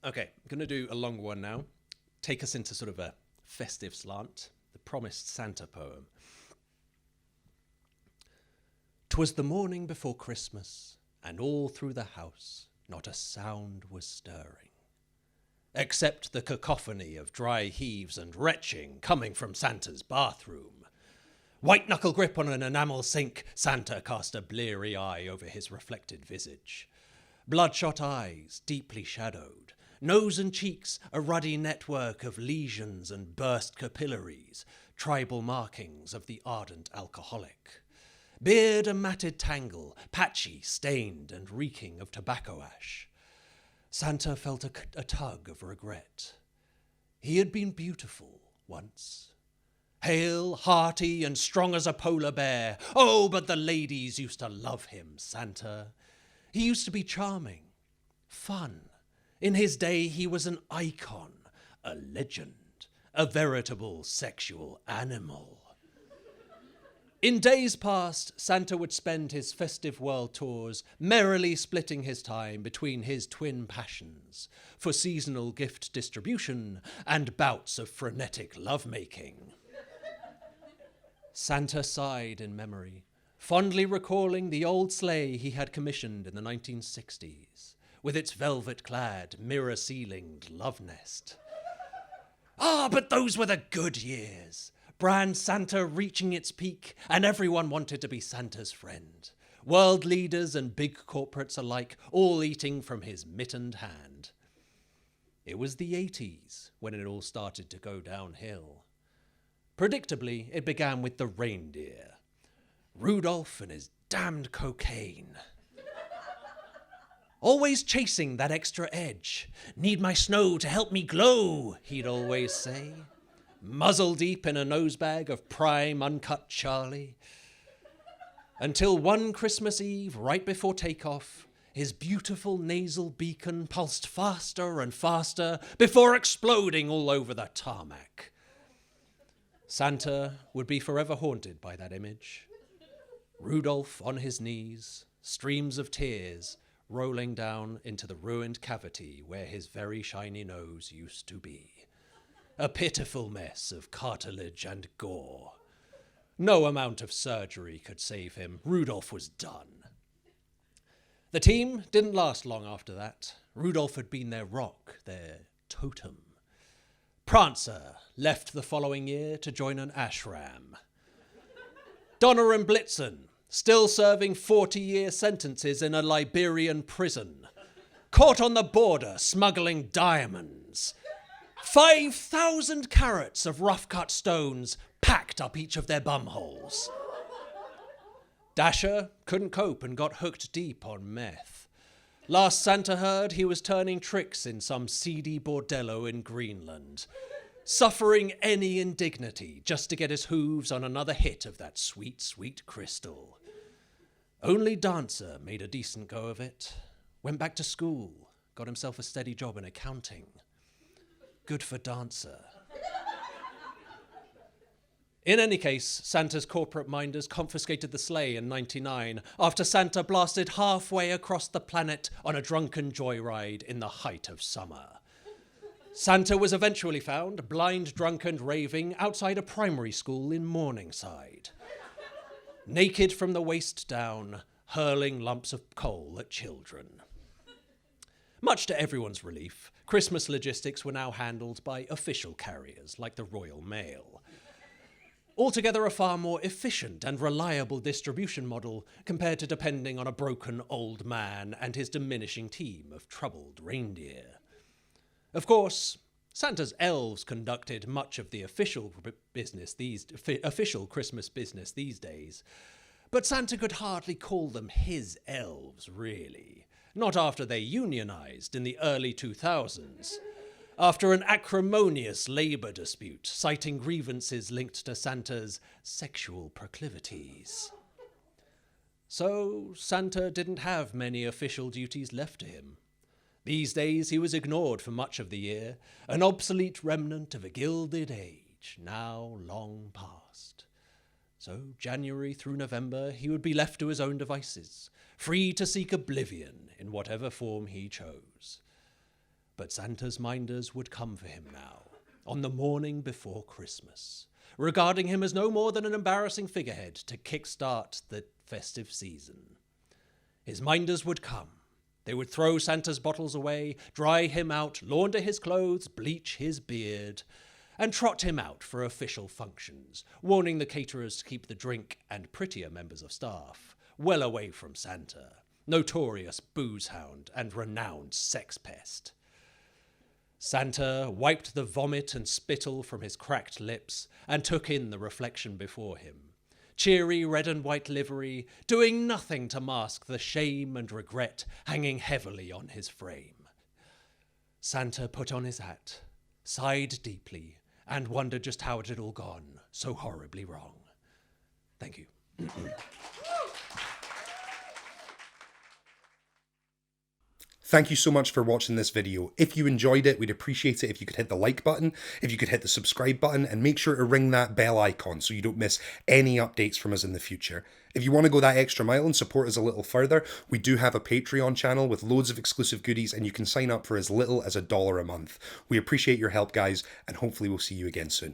Okay, I'm going to do a long one now. Take us into sort of a festive slant. The Promised Santa poem. 'Twas the morning before Christmas, and all through the house not a sound was stirring, except the cacophony of dry heaves and retching coming from Santa's bathroom. White-knuckle grip on an enamel sink, Santa cast a bleary eye over his reflected visage. Bloodshot eyes, deeply shadowed, nose and cheeks a ruddy network of lesions and burst capillaries, tribal markings of the ardent alcoholic. Beard a matted tangle, patchy, stained, and reeking of tobacco ash. Santa felt a tug of regret. He had been beautiful once. Hale, hearty, and strong as a polar bear. Oh, but the ladies used to love him, Santa. He used to be charming, fun. In his day, he was an icon, a legend, a veritable sexual animal. In days past, Santa would spend his festive world tours merrily splitting his time between his twin passions for seasonal gift distribution and bouts of frenetic lovemaking. Santa sighed in memory, fondly recalling the old sleigh he had commissioned in the 1960s, with its velvet-clad, mirror-ceilinged love nest. Ah, but those were the good years. Brand Santa reaching its peak, and everyone wanted to be Santa's friend. World leaders and big corporates alike, all eating from his mittened hand. It was the 80s when it all started to go downhill. Predictably, it began with the reindeer. Rudolph and his damned cocaine. Always chasing that extra edge. Need my snow to help me glow, he'd always say. Muzzle deep in a nosebag of prime uncut Charlie. Until one Christmas Eve, right before takeoff, his beautiful nasal beacon pulsed faster and faster before exploding all over the tarmac. Santa would be forever haunted by that image. Rudolph on his knees, streams of tears rolling down into the ruined cavity where his very shiny nose used to be. A pitiful mess of cartilage and gore. No amount of surgery could save him. Rudolph was done. The team didn't last long after that. Rudolph had been their rock, their totem. Prancer left the following year to join an ashram. Donner and Blitzen, still serving 40-year sentences in a Liberian prison. Caught on the border smuggling diamonds. 5,000 carats of rough-cut stones packed up each of their bumholes. Dasher couldn't cope and got hooked deep on meth. Last Santa heard he was turning tricks in some seedy bordello in Greenland, suffering any indignity just to get his hooves on another hit of that sweet, sweet crystal. Only Dancer made a decent go of it. Went back to school, got himself a steady job in accounting. Good for Dancer. In any case, Santa's corporate minders confiscated the sleigh in '99 after Santa blasted halfway across the planet on a drunken joyride in the height of summer. Santa was eventually found, blind, drunk and raving, outside a primary school in Morningside. Naked from the waist down, hurling lumps of coal at children. Much to everyone's relief, Christmas logistics were now handled by official carriers like the Royal Mail. Altogether a far more efficient and reliable distribution model compared to depending on a broken old man and his diminishing team of troubled reindeer. Of course, Santa's elves conducted much of the official Christmas business these days, but Santa could hardly call them his elves, really. Not after they unionized in the early 2000s, after an acrimonious labor dispute citing grievances linked to Santa's sexual proclivities. So Santa didn't have many official duties left to him. These days he was ignored for much of the year, an obsolete remnant of a gilded age, now long past. So January through November he would be left to his own devices, free to seek oblivion in whatever form he chose. But Santa's minders would come for him now, on the morning before Christmas, regarding him as no more than an embarrassing figurehead to kickstart the festive season. His minders would come. They would throw Santa's bottles away, dry him out, launder his clothes, bleach his beard, and trot him out for official functions, warning the caterers to keep the drink and prettier members of staff well away from Santa, notorious booze hound and renowned sex pest. Santa wiped the vomit and spittle from his cracked lips and took in the reflection before him. Cheery red and white livery, doing nothing to mask the shame and regret hanging heavily on his frame. Santa put on his hat, sighed deeply, and wondered just how it had all gone so horribly wrong. Thank you. Thank you so much for watching this video. If you enjoyed it, we'd appreciate it if you could hit the like button, if you could hit the subscribe button, and make sure to ring that bell icon so you don't miss any updates from us in the future. If you want to go that extra mile and support us a little further, we do have a Patreon channel with loads of exclusive goodies, and you can sign up for as little as $1 a month. We appreciate your help, guys, and hopefully we'll see you again soon.